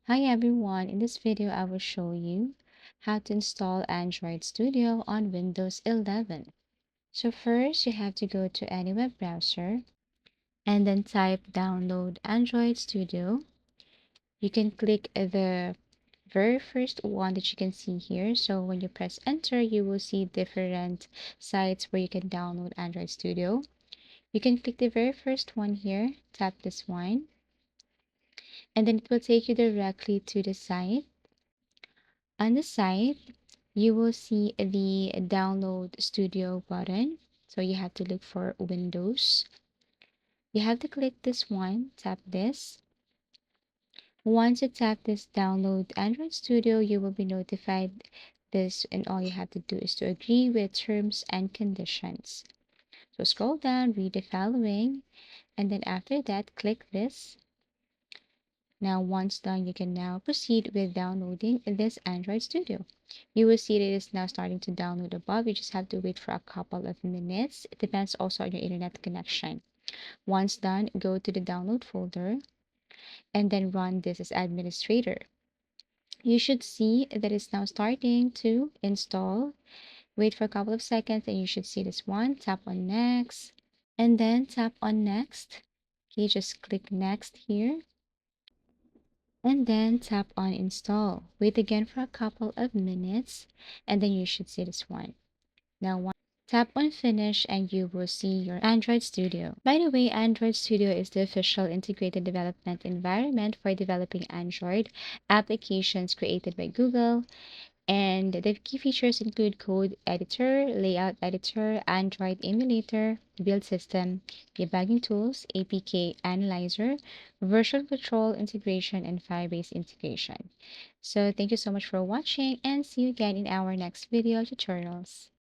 Hi everyone, in this video I will show you how to install Android Studio on Windows 11. So first you have to go to any web browser and then type download Android Studio. You can click the very first one that you can see here. So when you press enter, you will see different sites where you can download Android Studio. You can click the very first one here, tap this one, and then it will take you directly to the site. On the site, you will see the download studio button. So you have to look for Windows. You have to click this one, tap this. Once you tap this download Android Studio, you will be notified this, and all you have to do is to agree with terms and conditions. So scroll down, read the following, and then after that, click this. Now, once done, you can now proceed with downloading this Android Studio. You will see that it is now starting to download above. You just have to wait for a couple of minutes. It depends also on your internet connection. Once done, go to the download folder and then run this as administrator. You should see that it's now starting to install. Wait for a couple of seconds and you should see this one. Tap on next and then tap on next. Okay, just click next here and then tap on install. Wait again for a couple of minutes and then you should see this one. Now tap on finish and you will see your Android Studio. By the way, Android Studio is the official integrated development environment for developing Android applications created by Google. And the key features include code editor, layout editor, Android emulator, build system, debugging tools, APK analyzer, version control integration, and Firebase integration. So thank you so much for watching and see you again in our next video tutorials.